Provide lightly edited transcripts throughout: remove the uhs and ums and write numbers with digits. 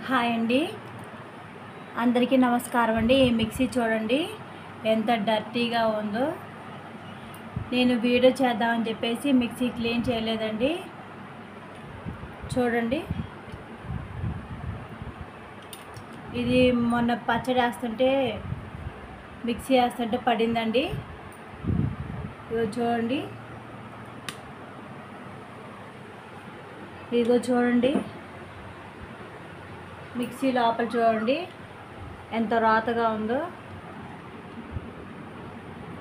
Hi అండి, అందరికీ నమస్కారం అండి. ఈ మిక్సీ చూడండి ఎంత డర్టీగా ఉందో. నేను వీడియో చేద్దామని చెప్పేసి మిక్సీ క్లీన్ చేయలేదండి. చూడండి, ఇది మొన్న పచ్చడి వేస్తుంటే మిక్సీ వేస్తుంటే పడిందండి. ఇదిగో చూడండి, ఇదిగో చూడండి, మిక్సీ లోపల చూడండి ఎంత రాతగా ఉందో.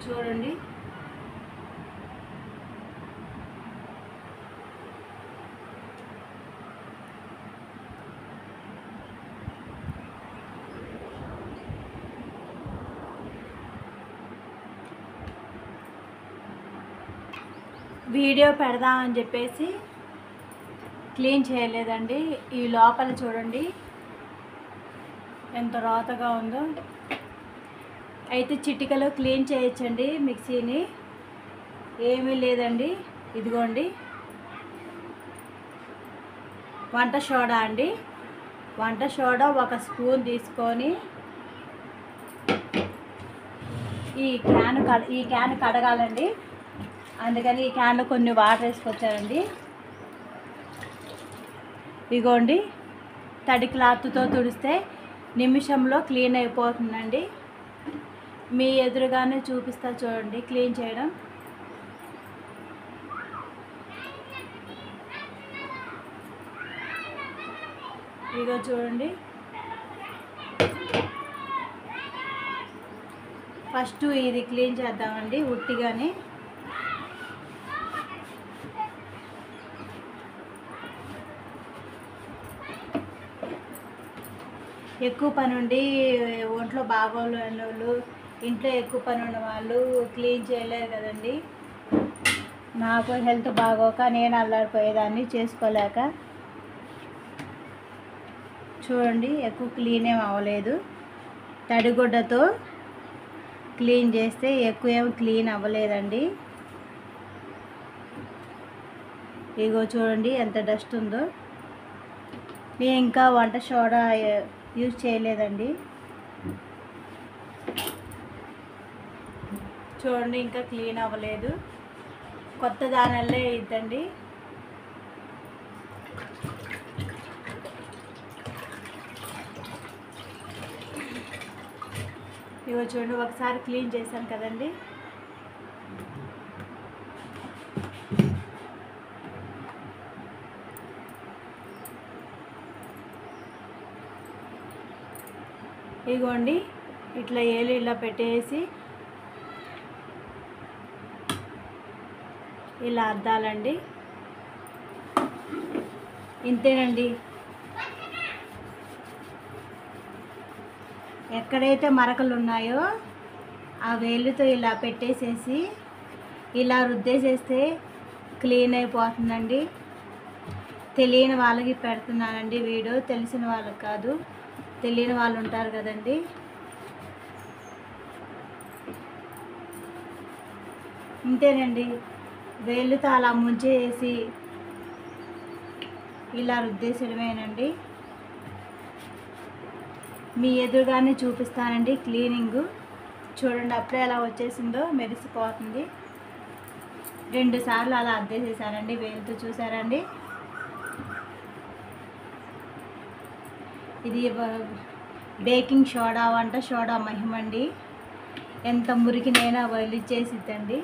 చూడండి, వీడియో పెడదామని చెప్పేసి క్లీన్ చేయలేదండి. ఈ లోపల చూడండి ఎంత రాతగా ఉందో. అయితే చిటికలో క్లీన్ చేయొచ్చండి మిక్సీని, ఏమీ లేదండి. ఇదిగోండి వంట సోడా అండి, వంట సోడా 1 స్పూన్ తీసుకొని ఈ క్యాన్ కడగాలండి. అందుకని ఈ క్యాన్లో కొన్ని వాటర్ వేసుకొచ్చారండి. ఇదిగోండి, తడి క్లాత్తో తుడిస్తే నిమిషంలో క్లీన్ అయిపోతుందండి. మీ ఎదురుగానే చూపిస్తా చూడండి క్లీన్ చేయడం. ఇదిగో చూడండి, ఫస్ట్ ఇది క్లీన్ చేద్దామండి ఉట్టిగానే. ఎక్కువ పని ఉండి ఒంట్లో బాగోలేని వాళ్ళు, ఇంట్లో ఎక్కువ పని ఉన్న వాళ్ళు క్లీన్ చేయలేరు కదండి. నాకు హెల్త్ బాగోక నేను అల్లాడిపోయేదాన్ని చేసుకోలేక. చూడండి, ఎక్కువ క్లీన్ ఏం అవ్వలేదు. తడిగుడ్డతో క్లీన్ చేస్తే ఎక్కువ ఏం క్లీన్ అవ్వలేదండి. ఇగో చూడండి ఎంత డస్ట్ ఉందో. నేను ఇంకా వంట సోడా యూజ్ చేయలేదండి. చూడండి, ఇంకా క్లీన్ అవ్వలేదు. కొత్త దానల్లే ఇద్దండి. ఇగో చూడండి, ఒకసారి క్లీన్ చేశాను కదండి. ఇగోండి, ఇట్లా ఏలు ఇలా పెట్టేసి ఇలా అద్దాలండి. ఇంతేనండి. ఎక్కడైతే మరకలు ఉన్నాయో ఆ వేలుతో ఇలా పెట్టేసేసి ఇలా రుద్దేసేస్తే క్లీన్ అయిపోతుందండి. తెలియని వాళ్ళకి పెడుతున్నానండి వీడియో, తెలిసిన వాళ్ళకి కాదు. తెలియని వాళ్ళు ఉంటారు కదండి. ఇంతేనండి, వేళ్ళుతో అలా ముంచేసి ఇలా రుద్దేసడమేనండి. మీ ఎదురుగానే చూపిస్తానండి క్లీనింగ్. చూడండి, అప్పుడే ఎలా వచ్చేసిందో, మెరిసిపోతుంది. 2 సార్లు అలా అద్దేసేసానండి వేలుతో. చూసారండి, ఇది బేకింగ్ సోడా, వంట సోడా మహిమండి. ఎంత మురికినైనా వదిలిచ్చేసిద్దండి.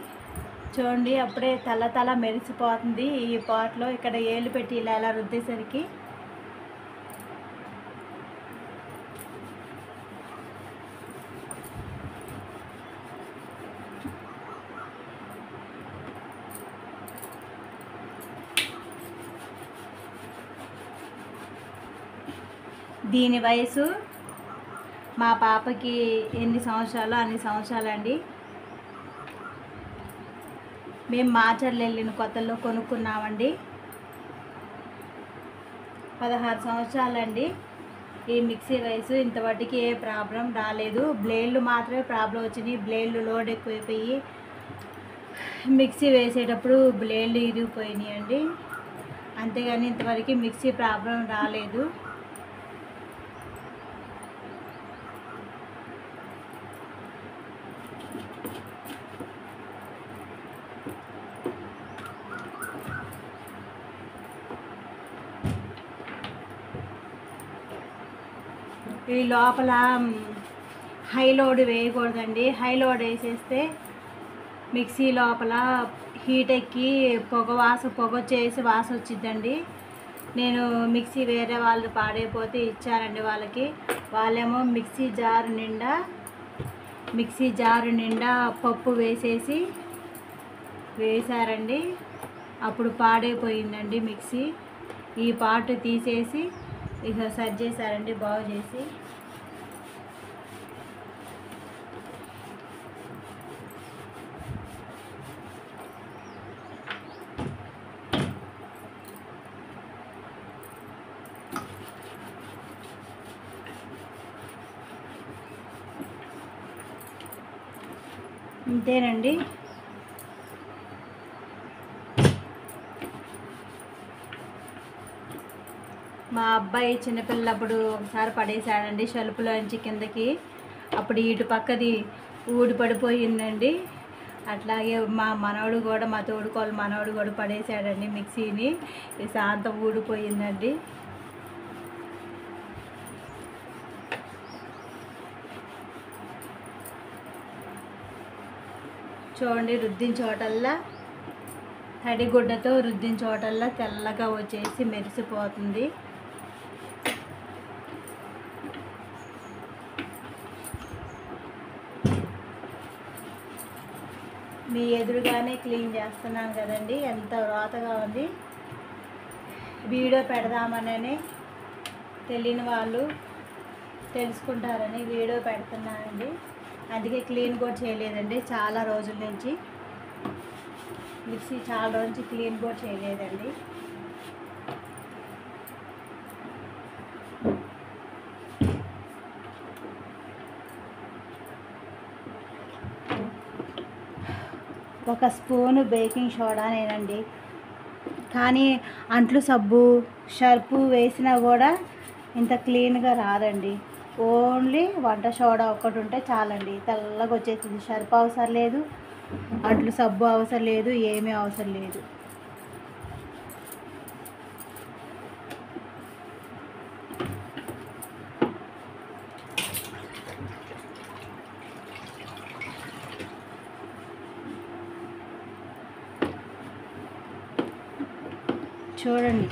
చూడండి, అప్పుడే తల మెరిసిపోతుంది ఈ పాట్లో. ఇక్కడ ఏలు పెట్టి ఇలా రుద్దేసరికి దీని వయసు మా పాపకి ఎన్ని సంవత్సరాలు అన్ని సంవత్సరాలండి. మేము మాచర్లు వెళ్ళిన కొత్తలో కొనుక్కున్నామండి. 16 సంవత్సరాలండి ఈ మిక్సీ వయసు. ఇంతవరకు ఏ ప్రాబ్లం రాలేదు. బ్లేడ్లు మాత్రమే ప్రాబ్లం వచ్చినాయి. బ్లేడ్లు లోడ్ ఎక్కువైపోయి మిక్సీ వేసేటప్పుడు బ్లేడ్లు ఇరిగిపోయినాయి అండి. అంతేగాని ఇంతవరకు మిక్సీ ప్రాబ్లం రాలేదు. ఈ లోపల హై లోడ్ వేయకూడదండి. హై లోడ్ వేసేస్తే మిక్సీ లోపల హీట్ ఎక్కి పొగ చేసి వాసన వచ్చిద్దండి. నేను మిక్సీ వేరే వాళ్ళు పాడైపోతే ఇచ్చానండి వాళ్ళకి. వాళ్ళేమో మిక్సీ జారు నిండా పప్పు వేశారండి. అప్పుడు పాడైపోయిందండి మిక్సీ. ఈ పార్ట్ తీసేసి ఇక సరి చేశారండి బాగు చేసి. అంతేనండి. మా అబ్బాయి చిన్నపిల్లప్పుడు ఒకసారి పడేశాడండి షెల్ఫ్లోంచి కిందకి. అప్పుడు ఇటు పక్కది ఊడి పడిపోయిందండి. అట్లాగే మా తోడుకోళ్ళ మనవడు కూడా పడేశాడండి మిక్సీని. ఈ శాంతం ఊడిపోయిందండి. చూడండి, రుద్దిన చోటల్లా తడిగుడ్డతో రుద్దిన చోటల్లా తెల్లగా వచ్చేసి మెరిసిపోతుంది. మీ ఎదురుగానే క్లీన్ చేస్తున్నాను కదండి. ఎంత రోతగా ఉంది. వీడియో పెడదామనే తెలియని వాళ్ళు తెలుసుకుంటారని వీడియో పెడుతున్నానండి. అందుకే క్లీన్ కూడా చేయలేదండి. చాలా రోజుల నుంచి మిక్సీ క్లీన్ కూడా చేయలేదండి. ఒక స్పూను బేకింగ్ సోడానేనండి. కానీ అంట్లు సబ్బు షర్పు వేసినా కూడా ఇంత క్లీన్గా రాదండి. ఓన్లీ వంట సోడా ఒక్కటి ఉంటే చాలండి, తెల్లగా వచ్చేసింది. షర్పు అవసరం లేదు, అంట్లు సబ్బు అవసరం లేదు, ఏమీ అవసరం లేదు. చూడండి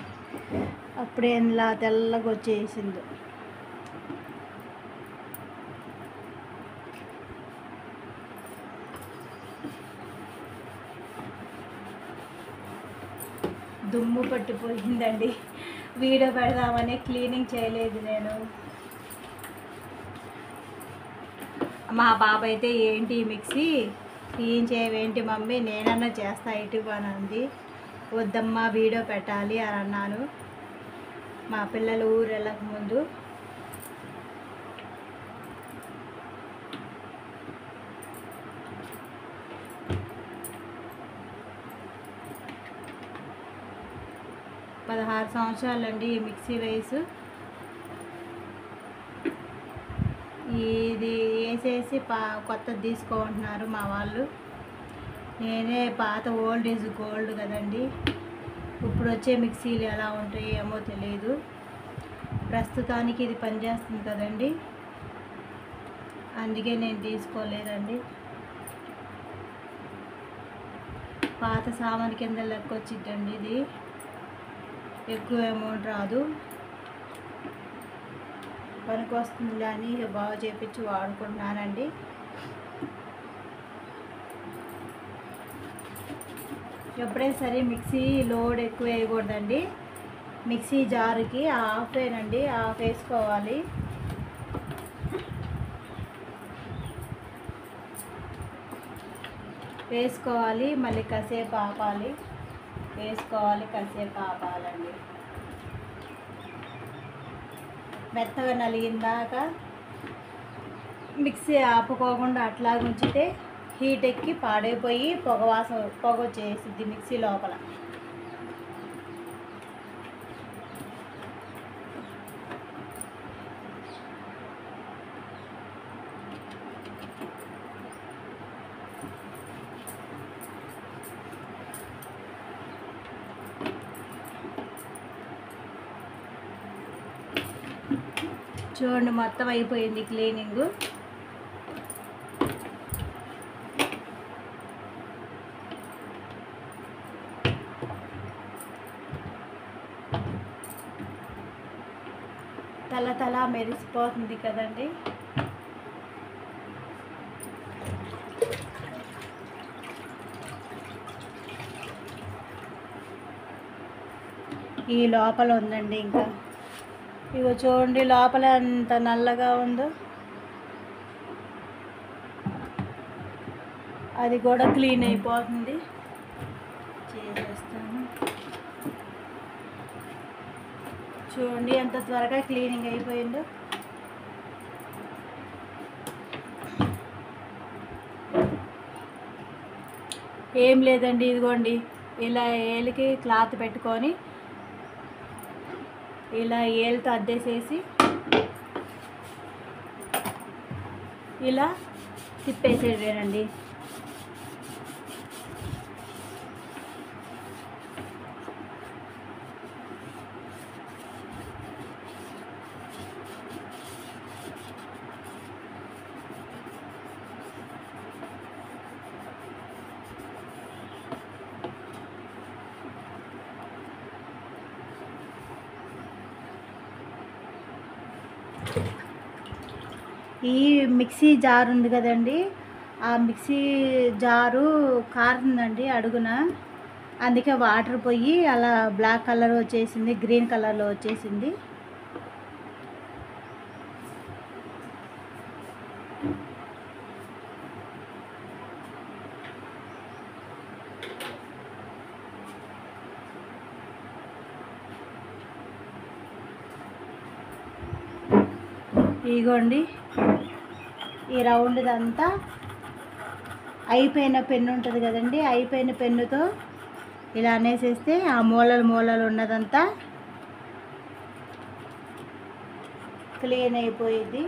అప్పుడే ఇలా తెల్లగా వచ్చేసిందో. దుమ్ము పట్టిపోయిందండి. వీడియో పెడదామని క్లీనింగ్ చేయలేదు నేను. మా బాబు అయితే ఏంటి మిక్సీ క్లీన్ చేయవేంటి మమ్మీ, నేనన్నా చేస్తా ఇటు అని అంది. వద్దమ్మా వీడియో పెట్టాలి అని అన్నాను. మా పిల్లలు ఊరు వెళ్ళక ముందు పదహారు సంవత్సరాలండి ఈ మిక్సీ వయసు. ఇది వేసేసి కొత్తది తీసుకుంటున్నారు మా వాళ్ళు. నేనే పాత ఓల్డ్ ఈజ్ గోల్డ్ కదండి. ఇప్పుడు వచ్చే మిక్సీలు ఎలా ఉంటాయి ఏమో తెలియదు. ప్రస్తుతానికి ఇది పనిచేస్తుంది కదండి, అందుకే నేను తీసుకోలేదండి. పాత సామాన్ కింద లెక్క వచ్చిద్దండి. ఇది ఎక్కువ అమౌంట్ రాదు, పనికి వస్తుంది అని బాగా చేపించి వాడుకుంటున్నానండి. ఎప్పుడైనా సరే మిక్సీ లోడ్ ఎక్కువ వేయకూడదండి. మిక్సీ జారుకి హాఫేనండి, హాఫ్ వేసుకోవాలి. మళ్ళీ కాసేపు ఆపాలి. కాసేపు ఆపాలండి. మెత్తగా నలిగిందాక మిక్సీ ఆపుకోకుండా అట్లా ఉంచితే హీట్ ఎక్కి పాడైపోయి పొగ వచ్చేసిద్ది మిక్సీ లోపల. చూడండి మొత్తం అయిపోయింది క్లీనింగ్. తల మెరిసిపోతుంది కదండి. ఈ లోపల ఉందండి. ఇంకా ఇగో చూడండి లోపల ఎంత నల్లగా ఉందో. అది కూడా క్లీన్ అయిపోతుంది. చేసేస్తాను. చూడండి ఎంత త్వరగా క్లీనింగ్ అయిపోయిందో. ఏం లేదండి, ఇదిగోండి ఇలా ఏలికి క్లాత్ పెట్టుకొని ఇలా ఏలుతో అద్దేసేసి ఇలా తిప్పేసేదేనండి. ఈ మిక్సీ జార్ ఉంది కదండి, ఆ మిక్సీ జారు కారుతుందండి అడుగున. అందుకే వాటర్ పోయి అలా బ్లాక్ కలర్ వచ్చేసింది, గ్రీన్ కలర్లో వచ్చేసింది. ఇగోండి ఈ రౌండ్దంతా అయిపోయిన పెన్ను ఉంటుంది కదండి, అయిపోయిన పెన్నుతో ఇలా అనేసేస్తే ఆ మూలలు ఉన్నదంతా క్లీన్ అయిపోయింది.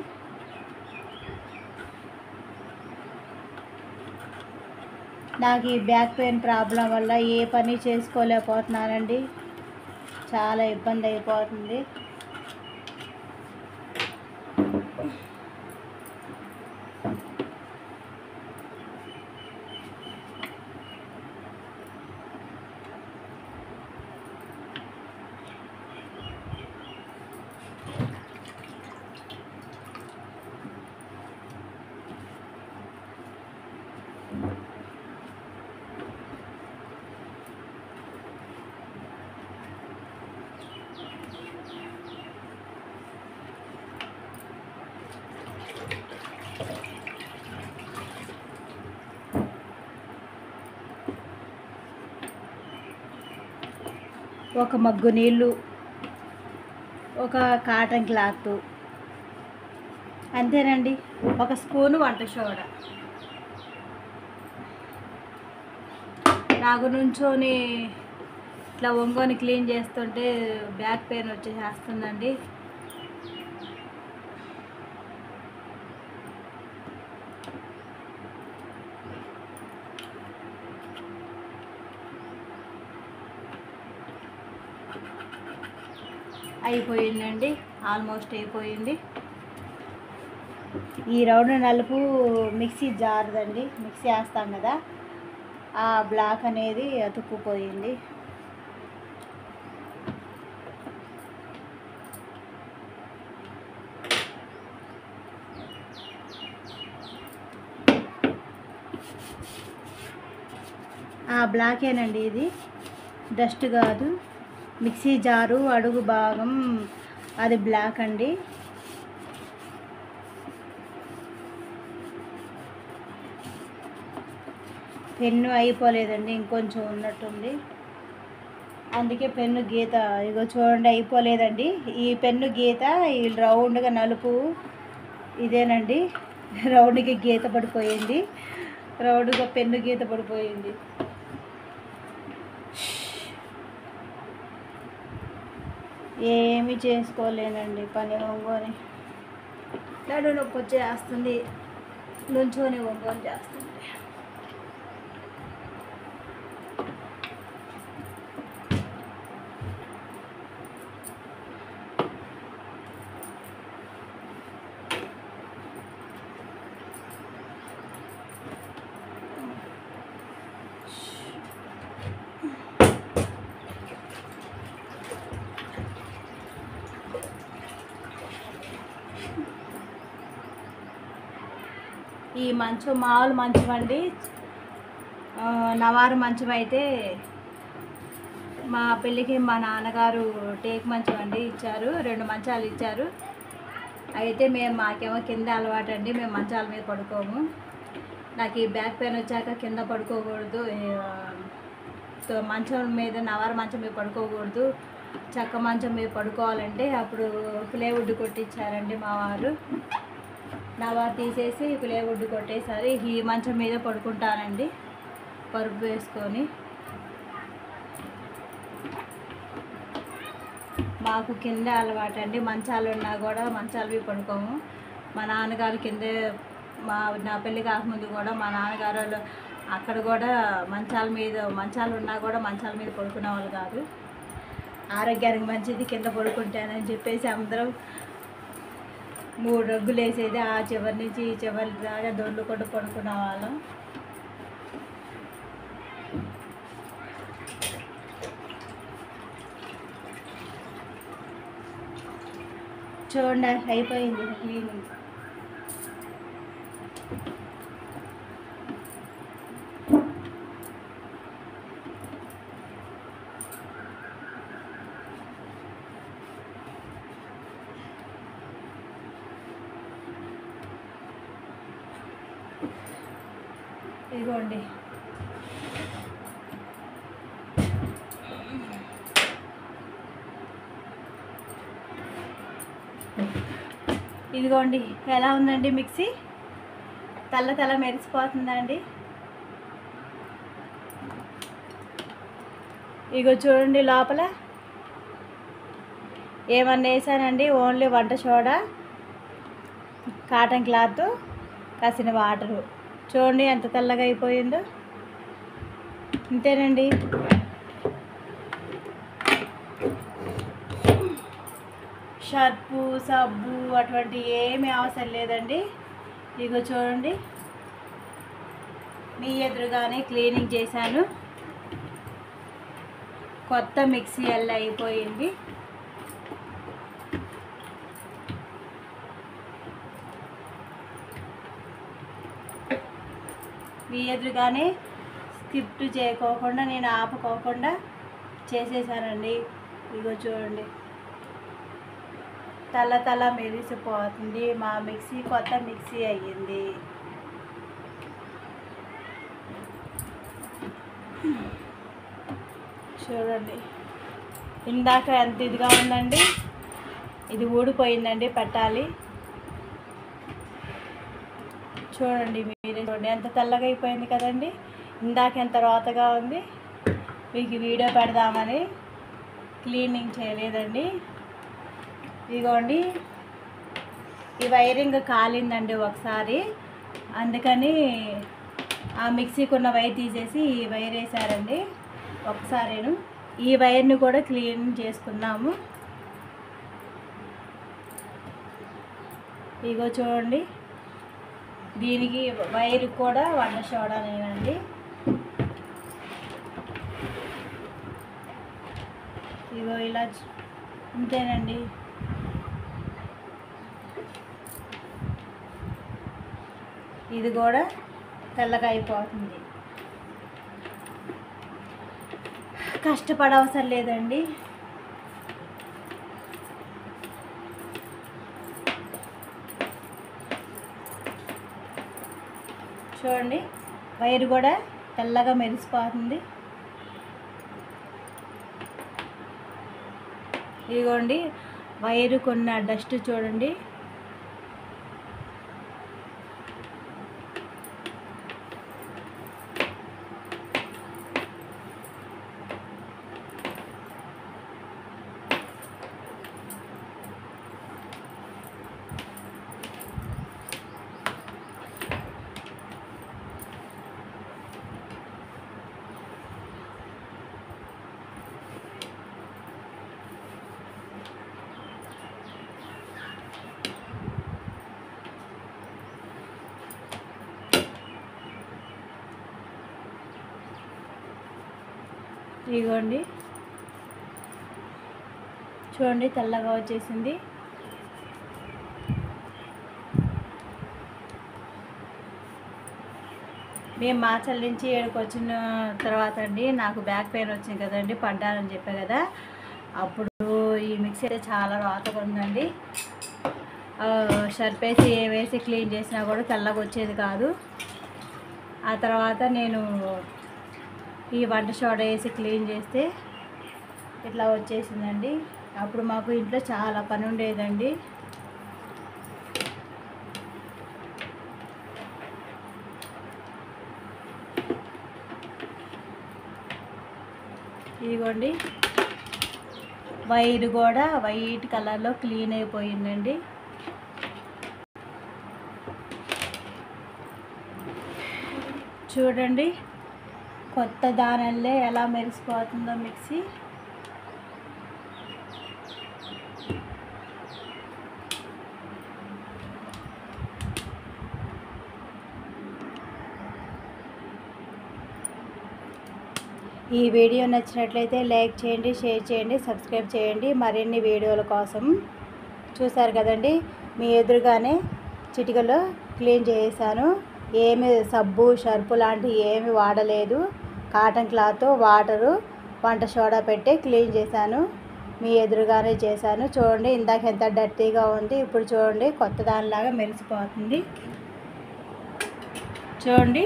నాకు ఈ బ్యాక్ పెయిన్ ప్రాబ్లం వల్ల ఏ పని చేసుకోలేకపోతున్నానండి. చాలా ఇబ్బంది అయిపోతుంది. ఒక మగ్గు నీళ్ళు, ఒక కాటన్ క్లాత్, అంతేనండి. ఒక స్పూను వంట సోడా. నాకు నుంచొని ఇట్లా ఒంగోని క్లీన్ చేస్తుంటే బ్యాక్ పెయిన్ వచ్చేసేస్తుందండి. అయిపోయిందండి, ఆల్మోస్ట్ అయిపోయింది. ఈ రౌండ్ నలుపు మిక్సీ జారదండి, మిక్సీ వేస్తాం కదా, ఆ బ్లాక్ అనేది అతుక్కుపోయింది. ఆ బ్లాకేనండి, ఇది డస్ట్ కాదు. మిక్సీ జారు అడుగు భాగం అది బ్లాక్ అండి. పెన్ను అయిపోలేదండి, ఇంకొంచెం ఉన్నట్టుంది. అందుకే పెన్ను గీత ఇగో చూడండి అయిపోలేదండి. ఈ పెన్ను గీత ఈ రౌండ్గా నలుపు ఇదేనండి, రౌండ్కి గీత పడిపోయింది, రౌండ్గా పెన్ను గీత పడిపోయింది. ఏమీ చేసుకోలేనండి పని. ఒంగోని నడు నొప్పి వచ్చేస్తుంది, నుంచోని ఒంగోని చేస్తుంది. ఈ మంచం మామూలు మంచం అండి. నవారు మంచం అయితే మా పెళ్ళికి మా నాన్నగారు టేక్ మంచం అండి ఇచ్చారు. 2 మంచాలు ఇచ్చారు. అయితే మాకేమో కింద అలవాటు అండి, మేము మంచాల మీద పడుకోము. నాకు ఈ బ్యాక్ పెయిన్ వచ్చాక కింద పడుకోకూడదు, మంచం మీద నవారు మంచం మీద పడుకోకూడదు, చెక్క మంచం మీద పడుకోవాలంటే అప్పుడు ప్లేవుడ్ కొట్టించారండి మా వారు. నవారు తీసేసి ప్లేవుడ్ కొట్టేసారి ఈ మంచం మీద పడుకుంటానండి పరుపు వేసుకొని. మాకు కింద అలవాటు అండి, మంచాలు ఉన్నా కూడా మంచాలు పడుకోము. మా నాన్నగారు కిందే, నా పెళ్ళి కాకముందు కూడా మా నాన్నగారు వాళ్ళు అక్కడ కూడా మంచాలు ఉన్నా కూడా మంచాల మీద పడుకునే వాళ్ళు కాదు. ఆరోగ్యానికి మంచిది కింద పడుకుంటానని చెప్పేసి అందరం 3 రగ్గులు వేసేది, ఆ చివరి నుంచి ఈ చివరి దాకా దొర్లుకుంటూ పడుకునే వాళ్ళం. చూడండి అయిపోయింది క్లీనింగ్. ఇదిగోండి ఇదిగోండి ఎలా ఉందండి మిక్సీ, తెల్ల మెరిసిపోతుందండి. ఇగో చూడండి లోపల ఏమన్నా వేసానండి, ఓన్లీ వంట సోడా, కాటన్ క్లాత్, కాసిన వాటరు. చూడండి ఎంత తెల్లగా అయిపోయిందో. ఇంతేనండి. సర్పు సబ్బు అటువంటి ఏమీ అవసరం లేదండి. ఇగో చూడండి మీ ఎదురుగానే క్లీనింగ్ చేశాను. కొత్త మిక్సీ అలా అయిపోయింది. మీ ఎదురుగానే స్కిప్ చేయకోకుండా నేను ఆపుకోకుండా చేసేసానండి. ఇగో చూడండి తల మెరిసిపోతుంది. మా మిక్సీ కొత్త మిక్సీ అయ్యింది. చూడండి ఇందాక ఎంత ఇదిగా ఉందండి, ఇది ఊడిపోయిందండి, పెట్టాలి. చూడండి మీరే చూడండి ఎంత తెల్లగా అయిపోయింది కదండి. ఇందాక ఎంత రోతగా ఉంది. మీకు వీడియో పెడదామని క్లీనింగ్ చేయలేదండి. ఇదిగోండి ఈ వైరింగ్ కాలిందండి ఒకసారి, అందుకని ఆ మిక్సీకి ఉన్న వైర్ తీసేసి ఈ వైర్ వేసారండి ఒకసారిను. ఈ వైర్ని కూడా క్లీన్ చేసుకున్నాము. ఇగో చూడండి దీనికి వైర్ కూడా వంట సోడానేనండి. ఇగో ఇలా ఇంతేనండి. ఇది కూడా తెల్లగా అయిపోతుంది. కష్టపడవసరం లేదండి. చూడండి వైర్ కూడా తెల్లగా మెరిసిపోతుంది. ఇదిగోండి వైరుకున్న డస్ట్ చూడండి. ఇదిగోండి చూడండి తెల్లగా వచ్చేసింది. మేము మాచల్ నుంచి ఇక్కడికి వచ్చిన తర్వాత అండి నాకు బ్యాక్ పెయిన్ వచ్చింది కదండి, పడ్డానని చెప్పా కదా. అప్పుడు ఈ మిక్సీ అయితే చాలా రాతగా ఉందండి. సర్ఫ్ వేసి క్లీన్ చేసినా కూడా తెల్లగా వచ్చేది కాదు. ఆ తర్వాత నేను ఈ వంట సోడా వేసి క్లీన్ చేస్తే ఇట్లా వచ్చేసిందండి. అప్పుడు మాకు ఇంట్లో చాలా పని ఉండేదండి. ఇదిగోండి, వైర్ కూడా వైట్ కలర్లో క్లీన్ అయిపోయిందండి. చూడండి కొత్త దానల్లే ఎలా మెరిసిపోతుందో మిక్సీ. ఈ వీడియో నచ్చినట్లయితే లైక్ చేయండి, షేర్ చేయండి, సబ్స్క్రైబ్ చేయండి. మరిన్ని వీడియోల కోసం. చూసారు కదండి, మీ ఎదురుగానే చిటికలో క్లీన్ చేసాను. ఏమి సబ్బు షర్పు లాంటివి ఏమి వాడలేదు. కాటన్ క్లాత్, వాటరు, వంట సోడా పెట్టి క్లీన్ చేశాను. మీ ఎదురుగానే చేశాను. చూడండి ఇందాక ఎంత డర్టీగా ఉంది, ఇప్పుడు చూడండి కొత్త దానిలాగా మెరిసిపోతుంది. చూడండి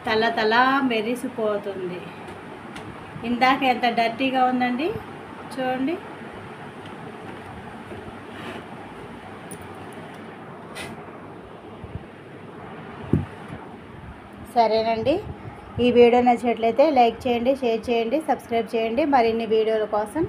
తల మెరిసిపోతుంది. ఇందాక ఎంత డర్టీగా ఉందండి, చూడండి. సరేనండి, ఈ వీడియో నచ్చినట్లయితే లైక్ చేయండి, షేర్ చేయండి, సబ్స్క్రైబ్ చేయండి. మరిన్ని వీడియోల కోసం.